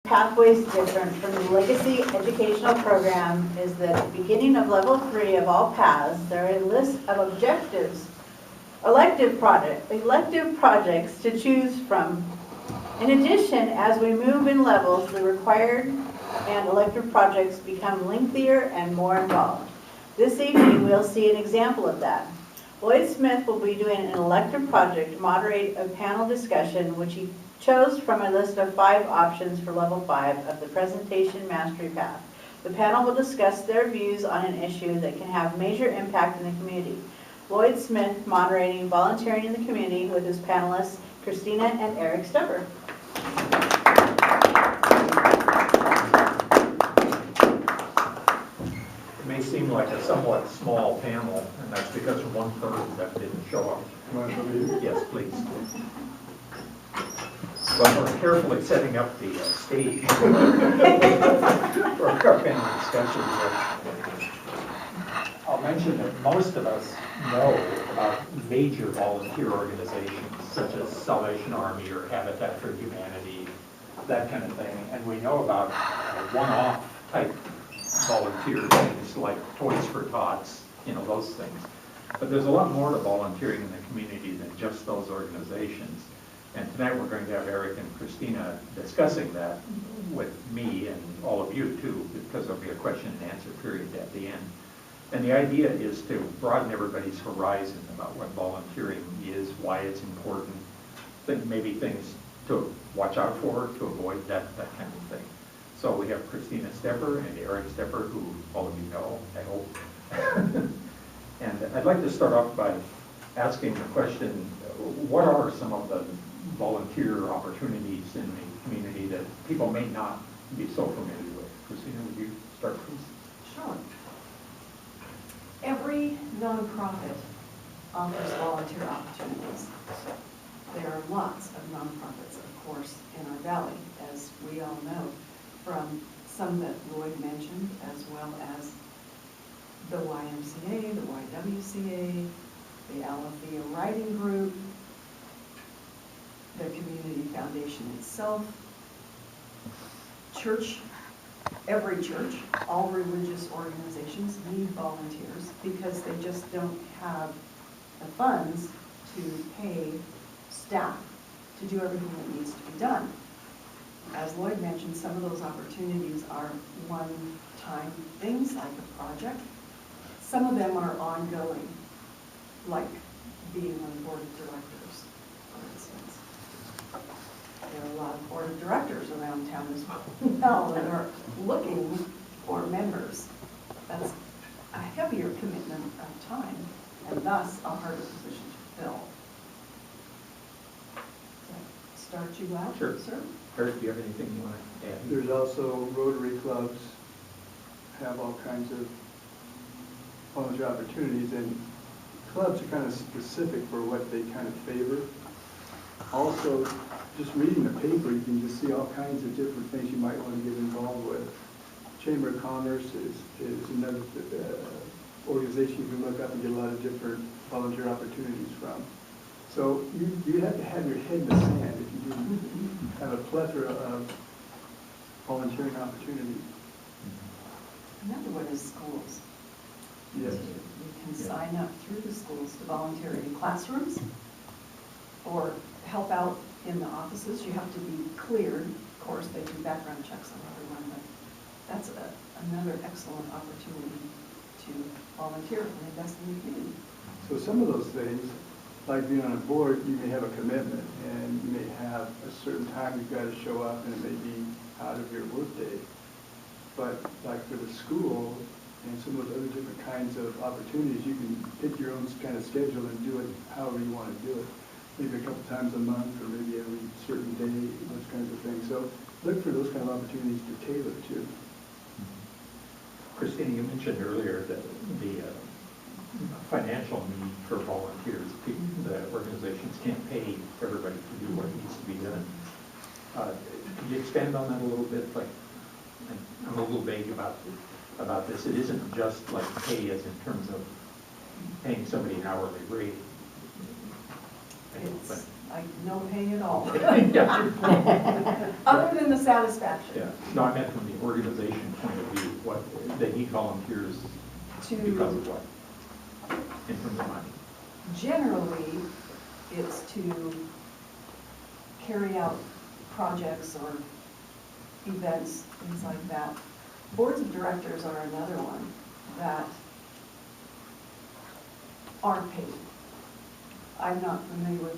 pathways different from the legacy educational program is that at the beginning of level 3 of all paths, there are a list of elective projects to choose from. In addition, as we move in levels, the required and elective projects become lengthier and more involved. This evening, we'll see an example of that. Lloyd Smith will be doing an elective project to moderate a panel discussion, which he chose from a list of 5 options for level 5 of the presentation mastery path. The panel will discuss their views on an issue that can have major impact in the community. Lloyd Smith moderating volunteering in the community with his panelists, Christina and Eric Stepper. It may seem like a somewhat small panel, and that's because 1/3 that didn't show up. Yes, please. Well, we're carefully setting up the stage for our panel discussion here. I'll mention that most of us know about major volunteer organizations such as Salvation Army or Habitat for Humanity, that kind of thing, and we know about one-off type volunteer things like Toys for Tots, you know, those things. But there's a lot more to volunteering in the community than just those organizations. And tonight we're going to have Eric and Christina discussing that with me and all of you too, because there'll be a question and answer period at the end. And the idea is to broaden everybody's horizon about what volunteering is, why it's important, maybe things to watch out for, to avoid, that kind of thing. So we have Christina Stepper and Eric Stepper, who all of you know, I hope. And I'd like to start off by asking the question, what are some of the volunteer opportunities in the community that people may not be so familiar with? Christina, would you start, please? Sure. Every nonprofit offers volunteer opportunities. There are lots of nonprofits, of course, in our valley, as we all know, from some that Lloyd mentioned, as well as the YMCA, the YWCA, the Alethea Writing Group, the Community Foundation itself, church. Every church, all religious organizations need volunteers because they just don't have the funds to pay staff to do everything that needs to be done. As Lloyd mentioned, some of those opportunities are one-time things like a project. Some of them are ongoing, like being on the board of directors, for instance. There are a lot of board of directors around town as well that are looking for members. That's a heavier commitment of time and thus a harder position to fill. So, start you out, Sure. sir? Eric, do you have anything you want to add? There's also Rotary clubs have all kinds of volunteer opportunities, and clubs are kind of specific for what they kind of favor. Also, just reading the paper, you can just see all kinds of different things you might want to get involved with. Chamber of Commerce is another organization you can look up and get a lot of different volunteer opportunities from. So you have to have your head in the sand if you didn't have a plethora of volunteering opportunities. Another one is schools. Yes. You can sign up through the schools to volunteer in classrooms or help out in the offices. You have to be cleared. Of course, they do background checks on everyone, but that's another excellent opportunity to volunteer and invest in the community. So some of those things, like being on a board, you may have a commitment, and you may have a certain time you've got to show up, and it may be out of your workday. But like for the school and some of those other different kinds of opportunities, you can pick your own kind of schedule and do it however you want to do it. Maybe a couple times a month, or maybe every certain day, those kinds of things. So look for those kind of opportunities to tailor to. Christina, you mentioned earlier that the financial need for volunteers. The organizations can't pay everybody to do what needs to be done. Could you expand on that a little bit? Like, I'm a little vague about this. It isn't just like pay as in terms of paying somebody an hourly rate. like no pay at all, Yeah. other than the satisfaction. Yeah, no, I meant from the organization point of view, what, they need volunteers To- because of what? In terms of money? Generally, it's to carry out projects or events, things like that. Boards of directors are another one that aren't paid. I'm not familiar with,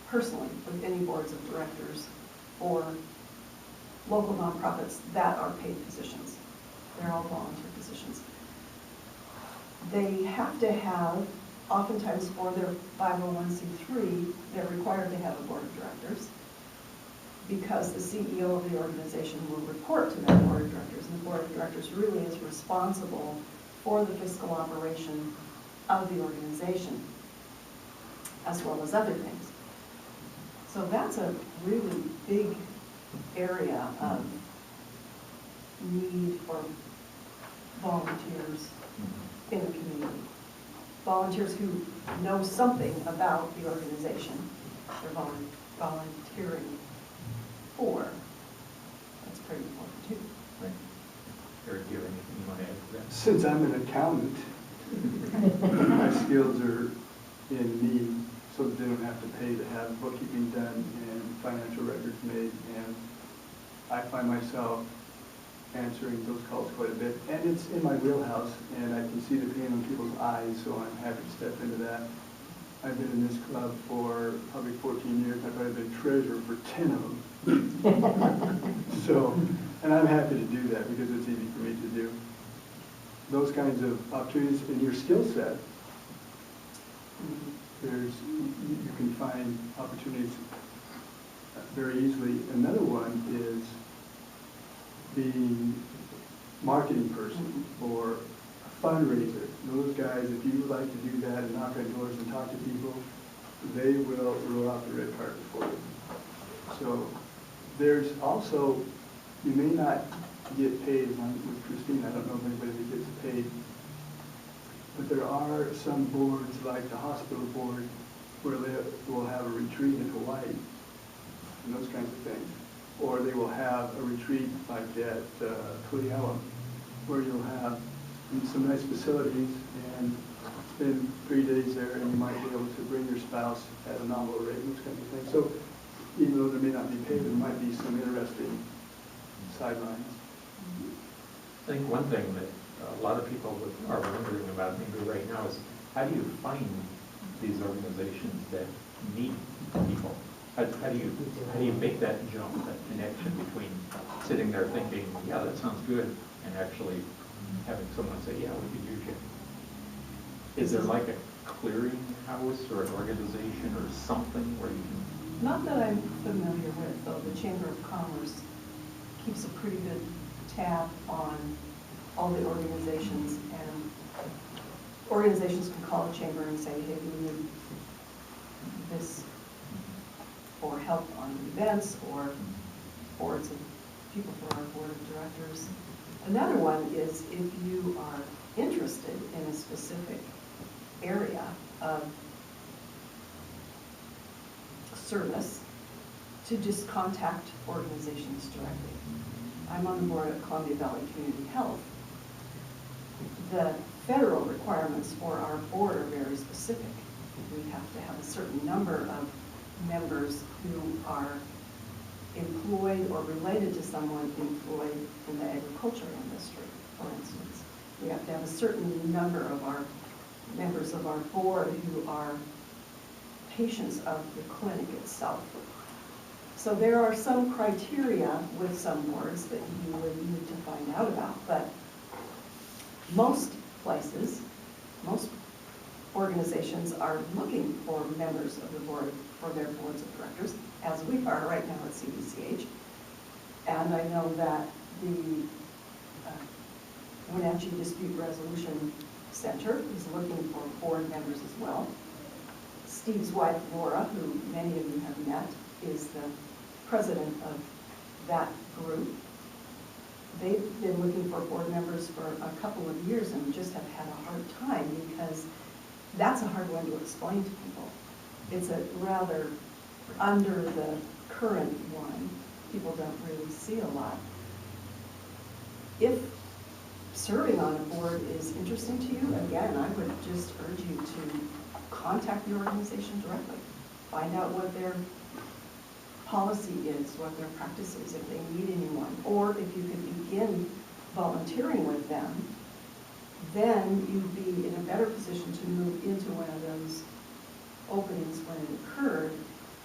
personally, with any boards of directors or local nonprofits that are paid positions. They're all volunteer positions. They have to have, oftentimes for their 501c3, they're required to have a board of directors because the CEO of the organization will report to that board of directors, and the board of directors really is responsible for the fiscal operation of the organization, as well as other things. So that's a really big area of need for volunteers in the community. Volunteers who know something about the organization they're volunteering for. That's pretty important too. Right. Eric, do you have anything you want to add to that? Since I'm an accountant, my skills are in need, so that they don't have to pay to have bookkeeping done and financial records made. And I find myself answering those calls quite a bit. And it's in my wheelhouse, and I can see the pain in people's eyes, so I'm happy to step into that. I've been in this club for probably 14 years. I've probably been treasurer for 10 of them. So, and I'm happy to do that because it's easy for me to do. Those kinds of opportunities in your skill set, you can find opportunities very easily. Another one is being marketing person or a fundraiser. Those guys, if you would like to do that and knock on doors and talk to people, they will roll out the red carpet for you. So there's also, you may not get paid, with Christine, I don't know if anybody that gets paid, but there are some boards, like the hospital board, where they will have a retreat in Hawaii, and those kinds of things. Or they will have a retreat like at Kuliawa, where you'll have some nice facilities and spend 3 days there, and you might be able to bring your spouse at a nominal rate, and those kinds of things. So even though there may not be paid, there might be some interesting sidelines. I think one thing that a lot of people are wondering about maybe right now is, how do you find these organizations that need people? How do you make that jump, that connection between sitting there thinking, yeah, that sounds good, and actually having someone say, yeah, we could use you? Is there like a clearinghouse or an organization or something where you can? Not that I'm familiar with, though. The Chamber of Commerce keeps a pretty good tab on all the organizations, and organizations can call the chamber and say, hey, we need this for help on events or boards of people for our board of directors. Another one is if you are interested in a specific area of service, to just contact organizations directly. I'm on the board of Columbia Valley Community Health. The federal requirements for our board are very specific. We have to have a certain number of members who are employed or related to someone employed in the agriculture industry, for instance. We have to have a certain number of our members of our board who are patients of the clinic itself. So there are some criteria with some boards that you would need to find out about, but most places, most organizations are looking for members of the board, for their boards of directors, as we are right now at CDCH. And I know that the Wenatchee Dispute Resolution Center is looking for board members as well. Steve's wife, Laura, who many of you have met, is the president of that group. They've been looking for board members for a couple of years and just have had a hard time because that's a hard one to explain to people. It's a rather under the current one, people don't really see a lot. If serving on a board is interesting to you, again, I would just urge you to contact the organization directly. Find out what their policy is, what their practice is, if they need anyone. Or if you could begin volunteering with them, then you'd be in a better position to move into one of those openings when it occurred,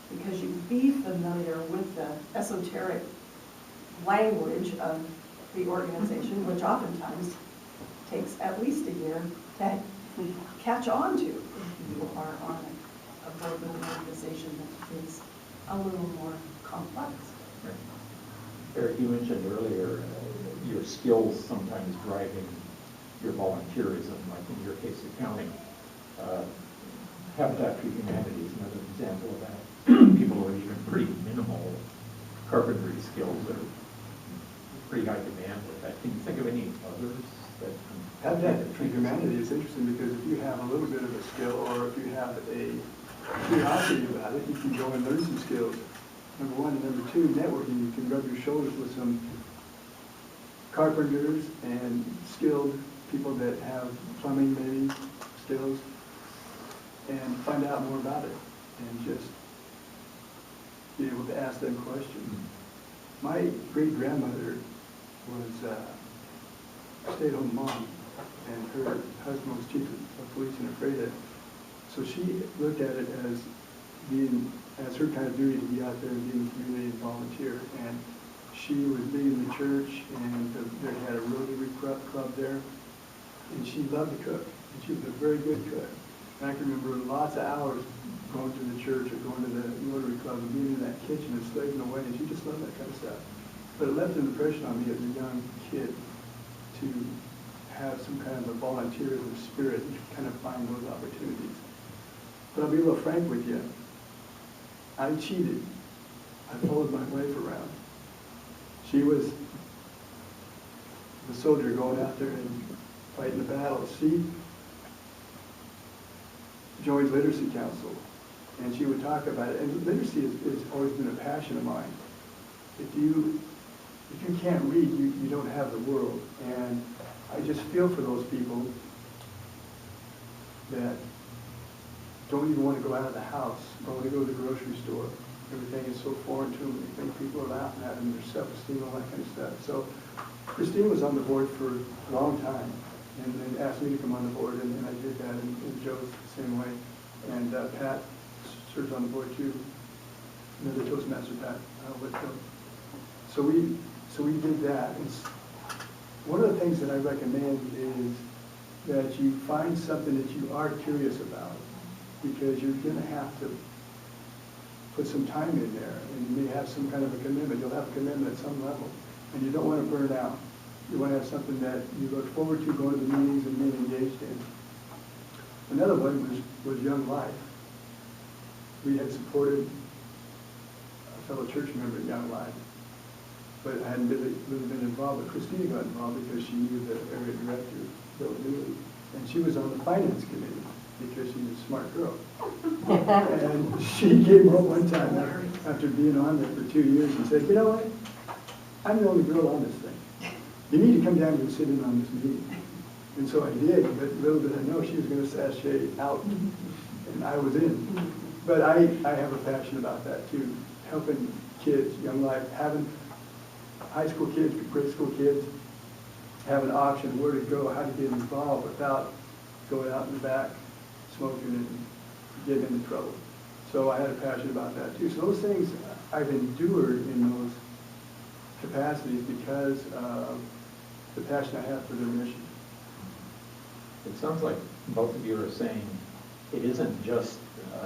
because you'd be familiar with the esoteric language of the organization, which oftentimes takes at least a year to catch on to if you are on a board with an organization that is a little more complex. Eric, you mentioned earlier your skills sometimes driving your volunteerism, like in your case, accounting. Habitat for Humanity is another example of that. People with even pretty minimal carpentry skills are pretty high demand with that. Can you think of any others that? Habitat for Humanity is interesting because if you have a little bit of a skill, or if you have a curiosity about it, you can go and learn some skills. Number one. And number two, networking. You can rub your shoulders with some carpenters and skilled people that have plumbing maybe skills, and find out more about it and just be able to ask them questions. My great-grandmother was a stay-at-home mom, and her husband was chief of police in Ephrata. So she looked at it as being, as her kind of duty to be out there and be in the community and volunteer. And she was big in the church, and they had a Rotary club there, and she loved to cook, and she was a very good cook. And I can remember lots of hours going to the church or going to the Rotary Club and being in that kitchen and slaving away, and she just loved that kind of stuff. But it left an impression on me as a young kid to have some kind of a volunteerism spirit and kind of find those opportunities. But I'll be a little frank with you. I cheated. I followed my wife around. She was the soldier going out there and fighting the battles. She joined Literacy Council, and she would talk about it. And literacy has always been a passion of mine. If you can't read, you don't have the world. And I just feel for those people that don't even want to go out of the house, don't want to go to the grocery store. Everything is so foreign to them. They think people are laughing at them, their self-esteem, all that kind of stuff. So Christine was on the board for a long time, and then asked me to come on the board, and I did that, and Joe's the same way. And Pat serves on the board too. Another Toastmaster, Pat Whitfield. So we did that. And one of the things that I recommend is that you find something that you are curious about, because you're going to have to put some time in there, and you may have some kind of a commitment. You'll have a commitment at some level, and you don't want to burn out. You want to have something that you look forward to going to the meetings and being engaged in. Another one was Young Life. We had supported a fellow church member at Young Life, but I hadn't really been involved. But Christina got involved because she knew the area director, Bill Dooley, and she was on the finance committee because she's a smart girl. And she came home one time after being on there for 2 years and said, you know what? I'm the only girl on this thing. You need to come down and sit in on this meeting. And so I did, but little did I know she was going to sashay out, and I was in. But I have a passion about that too, helping kids, Young Life, having high school kids, grade school kids, have an option where to go, how to get involved without going out in the back, smoking and getting into trouble. So I had a passion about that too. So those things I've endured in those capacities because of the passion I have for their mission. It sounds like both of you are saying it isn't just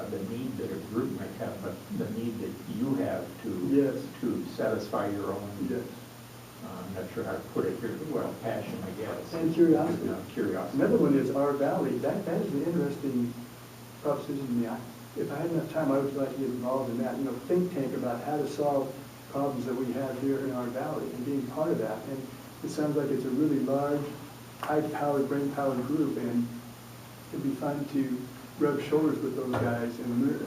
the need that a group might have, but the need that you have to satisfy your own. Yes. I'm not sure how to put it here. Well, passion, I guess. And curiosity. Curiosity. Another one is our valley. That is an interesting proposition to me. If I had enough time, I would like to get involved in that. Think tank about how to solve problems that we have here in our valley and being part of that. And it sounds like it's a really large, high-powered, brain-powered group, and it'd be fun to rub shoulders with those guys and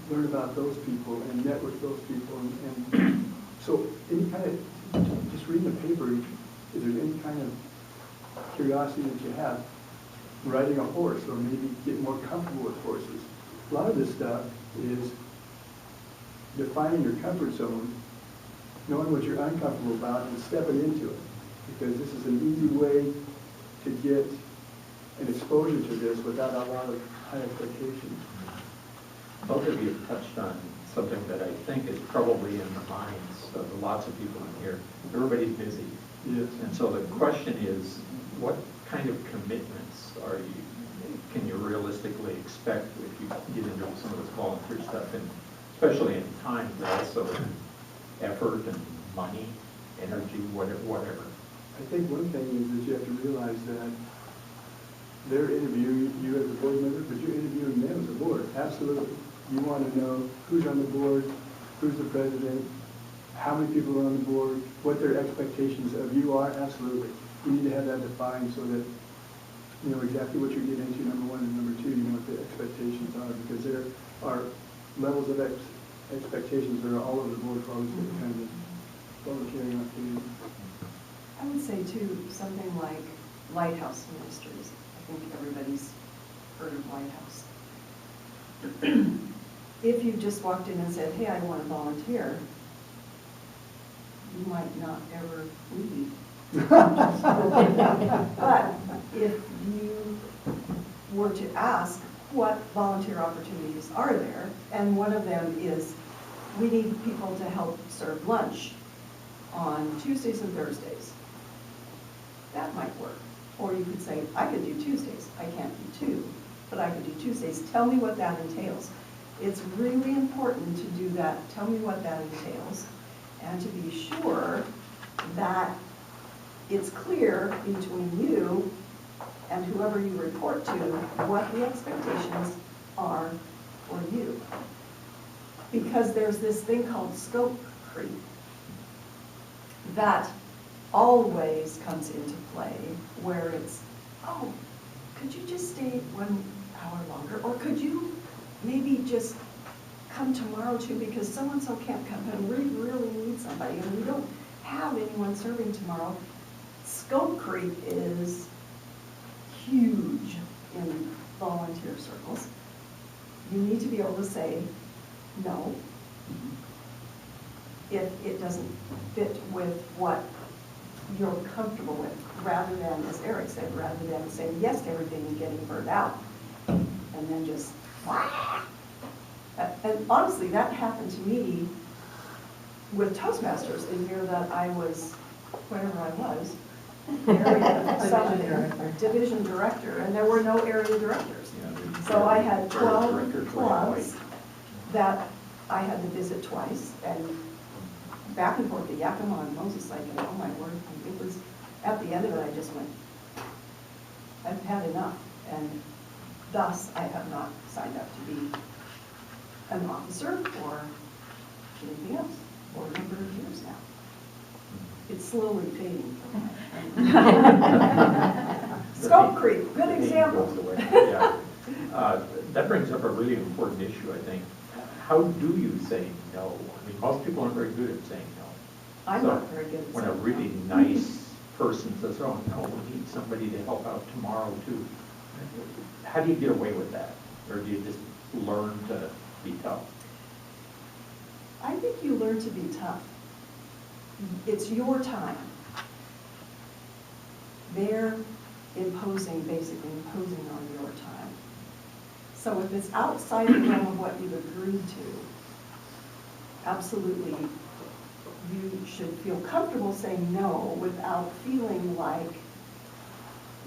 learn about those people and network those people. And so any kind of, just reading the paper, is there any kind of curiosity that you have riding a horse, or maybe get more comfortable with horses? A lot of this stuff is defining your comfort zone, knowing what you're uncomfortable about, and stepping into it. Because this is an easy way to get an exposure to this without a lot of high expectations. Both of you have touched on something that I think is probably in the minds of lots of people in here. Everybody's busy. Yes. And so the question is, what kind of commitments can you realistically expect if you get into some of this volunteer stuff, and especially in time, but also in effort and money, energy, whatever. I think one thing is that you have to realize that they're interviewing you as a board member, but you're interviewing them as a board. Absolutely. You want to know who's on the board, who's the president, how many people are on the board, what their expectations of you are. Absolutely. You need to have that defined so that you know exactly what you're getting into, number one, and number two, you know what the expectations are, because there are levels of expectations that are all over the board for all these different kinds of volunteering activities. I would say too, something like Lighthouse Ministries. I think everybody's heard of Lighthouse. If you just walked in and said, hey, I want to volunteer, you might not ever leave. But if you were to ask what volunteer opportunities are there, and one of them is we need people to help serve lunch on Tuesdays and Thursdays, that might work. Or you could say, I could do Tuesdays. I can't do 2, but I could do Tuesdays. Tell me what that entails. It's really important to do that. Tell me what that entails, and to be sure that it's clear between you and whoever you report to what the expectations are for you. Because there's this thing called scope creep that always comes into play, where it's, oh, could you just stay 1 hour longer? Or could you maybe just come tomorrow too, because so-and-so can't come and we really need somebody and we don't have anyone serving tomorrow. Scope creep is huge in volunteer circles. You need to be able to say no if it doesn't fit with what you're comfortable with, rather than, as Eric said, rather than saying yes to everything and getting burned out, and then just, and honestly, that happened to me with Toastmasters the year that I was, whatever I was, division director, and there were no area directors. So I had 12 clubs that I had to visit twice, and back and forth to Yakima and Moses Lake, and oh my word, it was, at the end of it, I just went, I've had enough, and thus I have not signed up to be an officer or anything else for a number of years now. It's slowly fading from my Scope creep, good example. Yeah. That brings up a really important issue, I think. How do you say no? I mean, most people aren't very good at saying no. I'm So not very good at when a saying really no. nice person says, oh, no, we need somebody to help out tomorrow too, how do you get away with that? Or do you just learn to be tough? I think you learn to be tough. It's your time. They're basically imposing on your time. So if it's outside the realm of what you've agreed to, absolutely, you should feel comfortable saying no without feeling like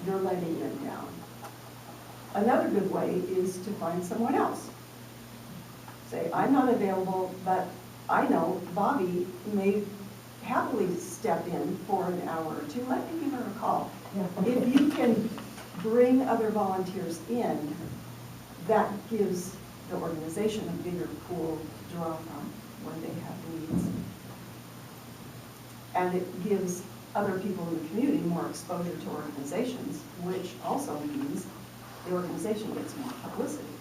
you're letting them down. Another good way is to find someone else. Say, I'm not available, but I know Bobby may happily step in for an hour or two. Let me give her a call. If you can bring other volunteers in, that gives the organization a bigger pool to draw from when they have needs. And it gives other people in the community more exposure to organizations, which also means the organization gets more publicity.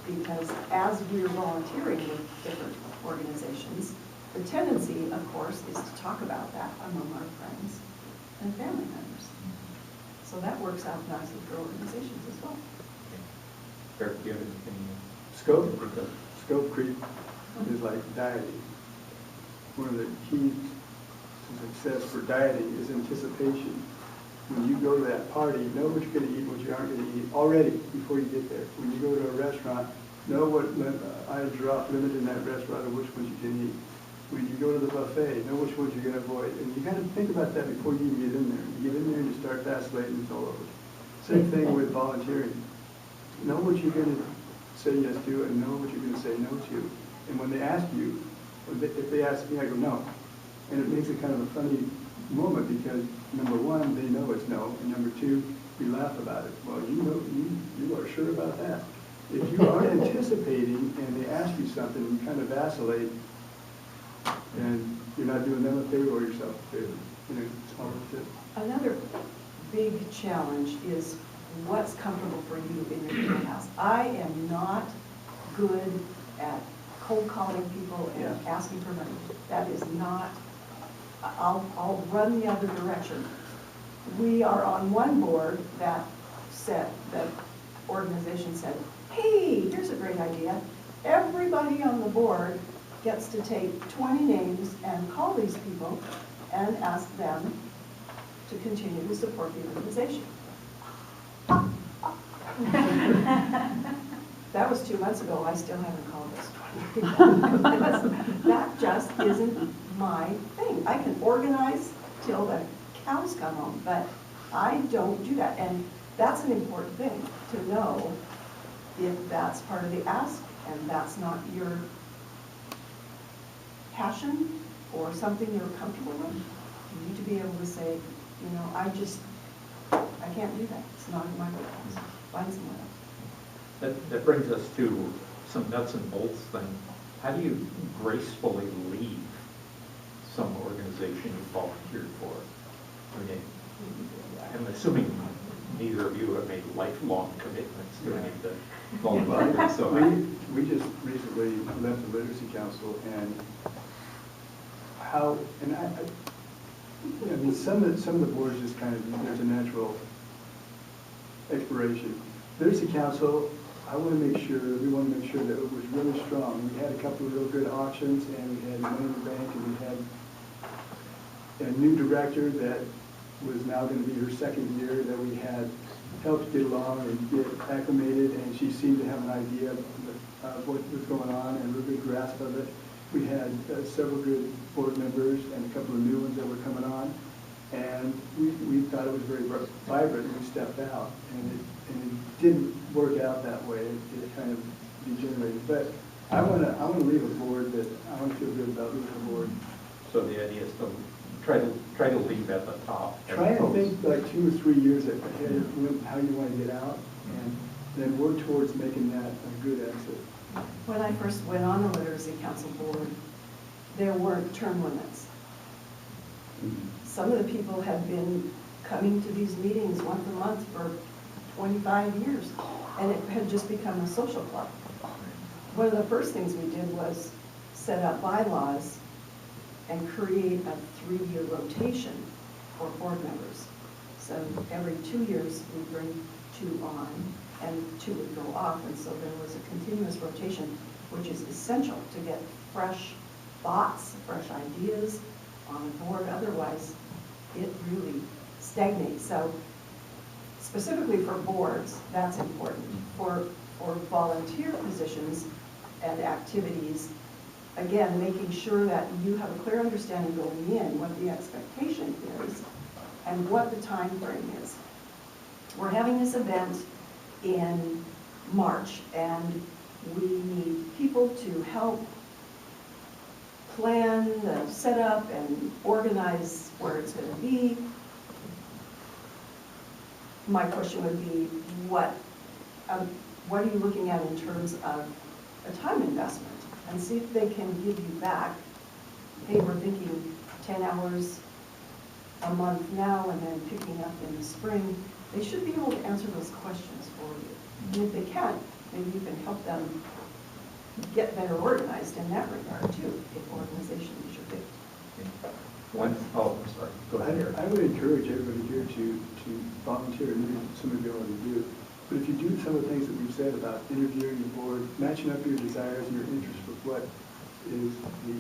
Because as we're volunteering with different organizations, the tendency, of course, is to talk about that among our friends and family members. So that works out nicely for organizations as well. Eric, do you have anything? Scope creep is like dieting. One of the keys to success for dieting is anticipation. When you go to that party, know what you're going to eat, what you aren't going to eat already before you get there. When you go to a restaurant, know what items are off limits in that restaurant or which ones you can eat. When you go to the buffet, know which ones you're going to avoid. And you got to think about that before you even get in there. You get in there and you start vacillating, it's all over. Same thing with volunteering. Know what you're going to say yes to and know what you're going to say no to. And when they ask you, if they ask me, I go no. And it makes it kind of a funny moment because number one, they know it's no, and number two, we laugh about it. Well, you are sure about that. If you aren't anticipating and they ask you something, you kind of vacillate, and you're not doing them a favor or yourself a favor. It's all of it. Another big challenge is what's comfortable for you in your own house. I am not good at cold calling people and asking for money. That is not, I'll run the other direction. We are on one board that said, the organization said, hey, here's a great idea. Everybody on the board gets to take 20 names and call these people and ask them to continue to support the organization. That was 2 months ago. I still haven't called those 20 people. That just isn't my thing. I can organize till the cows come home, but I don't do that. And that's an important thing to know if that's part of the ask and that's not your passion or something you're comfortable with. You need to be able to say, I can't do that. It's not in my wheelhouse. Find someone else. That brings us to some nuts and bolts then. How do you gracefully leave some organization you volunteered for? I mean, I'm assuming neither of you have made lifelong commitments to any of the volunteers. So we just recently left the Literacy Council, and some of the boards just kind of, there's a natural expiration. Literacy Council, we want to make sure that it was really strong. We had a couple of real good auctions, and we had money in the bank, and we had a new director that was now going to be her second year, that we had helped get along and get acclimated, and she seemed to have an idea of what was going on and a real good grasp of it. We had several good board members and a couple of new ones that were coming on, and we thought it was very vibrant, and we stepped out, and it didn't work out that way. It kind of degenerated. But I want to leave a board that I want to feel good about leaving a board. So the idea is to try to leave at the top. Try and think like 2 or 3 years ahead of how you want to get out, and then work towards making that a good exit. When I first went on the Literacy Council board, there weren't term limits. Some of the people had been coming to these meetings once a month for 25 years, and it had just become a social club. One of the first things we did was set up bylaws and create a 3-year rotation for board members. So every 2 years, we bring 2 on, and 2 would go off, and so there was a continuous rotation, which is essential to get fresh thoughts, fresh ideas on the board. Otherwise, it really stagnates. So specifically for boards, that's important. For volunteer positions and activities, again, making sure that you have a clear understanding going in what the expectation is and what the time frame is. We're having this event in March, and we need people to help plan the setup and organize where it's going to be. My question would be, what are you looking at in terms of a time investment? And see if they can give you back, hey, we're thinking 10 hours a month now and then picking up in the spring. They should be able to answer those questions for you. And if they can't, maybe you can help them get better organized in that regard too, if organization is your big. I'm sorry, go ahead, Eric. I would encourage everybody here to volunteer, and maybe some of you already do. But if you do some of the things that we've said about interviewing the board, matching up your desires and your interests with what is the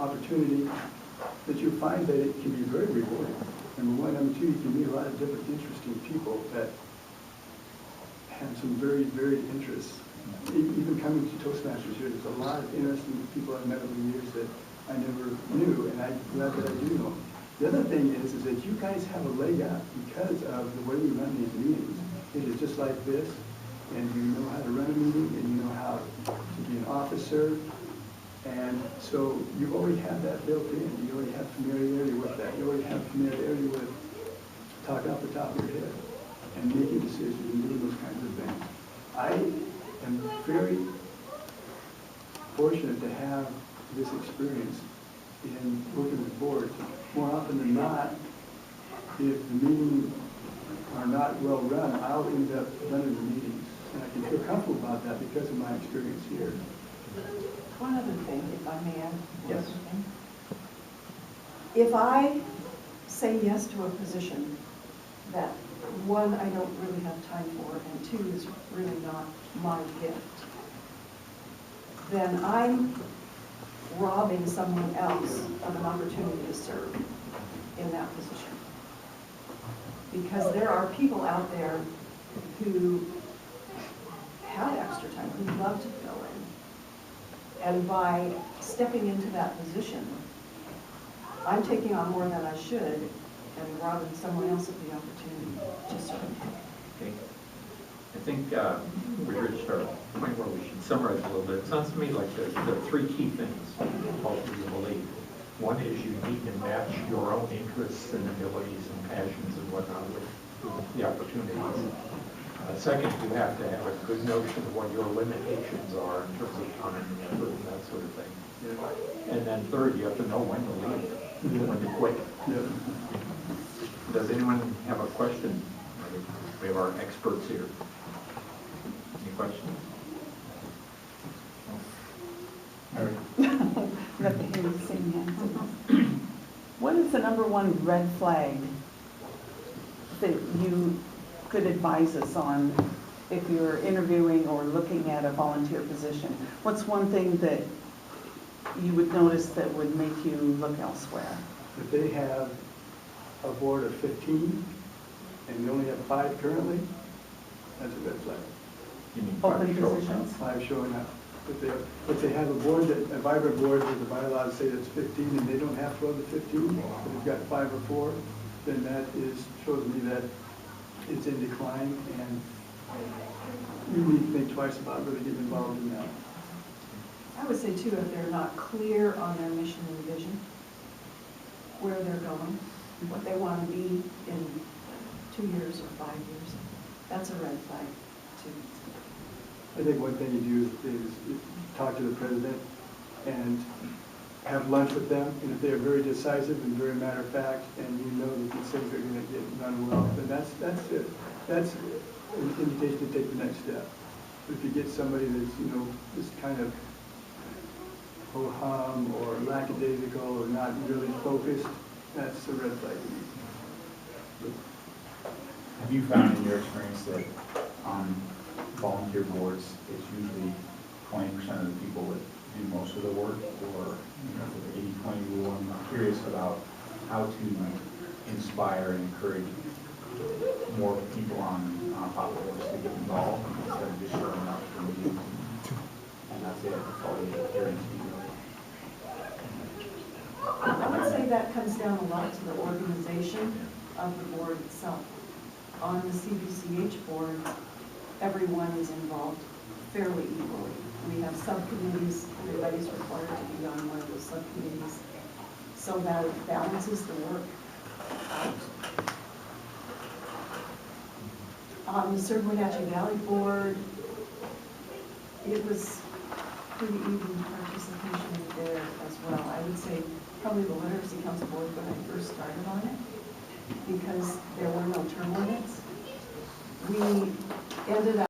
opportunity, that you'll find that it can be very rewarding. Number one. Number two, you can meet a lot of different interesting people that have some very varied interests. Even coming to Toastmasters here, there's a lot of interesting people I've met over the years that I never knew, and I'm glad that I do know. The other thing is that you guys have a leg up because of the way we run these meetings. It is just like this, and you know how to run a meeting, and you know how to be an officer, and so you already have that built in. You already have familiarity with that. You already have familiarity with talking off the top of your head and making decisions and doing those kinds of things. I am very fortunate to have this experience in working with boards. More often than not, if the meetings are not well run, I'll end up running the meetings. And I can feel comfortable about that because of my experience here. One other thing, if I may add. Yes. If I say yes to a position that, one, I don't really have time for, and two, is really not my gift, then I'm robbing someone else of an opportunity to serve in that position. Because there are people out there who have extra time, who love to fill in. And by stepping into that position, I'm taking on more than I should and robbing someone else of the opportunity to serve. Okay. I think we reached our point where we should summarize a little bit. It sounds to me like there are three key things both of you believe. One is you need to match your own interests and abilities and passions and whatnot with the opportunities. Second, you have to have a good notion of what your limitations are in terms of time and effort and that sort of thing. Yeah. And then third, you have to know when to leave, when to quit. Yeah. Does anyone have a question? We have our experts here. Any questions? Got to hear the same hands. What is the number one red flag that you could advise us on if you're interviewing or looking at a volunteer position? What's one thing that you would notice that would make you look elsewhere? If they have a board of 15 and they only have 5 currently, that's a red flag. You mean Open five showing positions? up? 5 showing up. If they have a board, a vibrant board where the bylaws say it's 15 and they don't have 12 to 15, but they've got 5 or 4, then that shows me that it's in decline, and you need to think twice about really getting involved in that. I would say too, if they're not clear on their mission and vision, where they're going, what they want to be in 2 years or 5 years, that's a red flag too. I think one thing you do is talk to the president and have lunch with them, and if they're very decisive and very matter of fact, and you know that these things are going to get done well, then that's it. That's an indication to take the next step. But if you get somebody that's, just kind of ho-hum or lackadaisical or not really focused, that's a red flag to me. Have you found in your experience that on volunteer boards, it's usually 20% of the people that do most of the work, or the 80-20 rule? I'm curious about how to inspire and encourage more people on top boards to get involved instead of just showing up for meetings. And that's it. That's all the hearings you do. I would say that comes down a lot to the organization of the board itself. On the CBCH board, everyone is involved fairly equally. We have subcommittees, everybody's required to be on one of those subcommittees, so that it balances the work out. On the Surf Wenatchee Valley board, it was pretty even participation there as well. I would say probably the Literacy Council board when I first started on it, because there were no term limits. We ended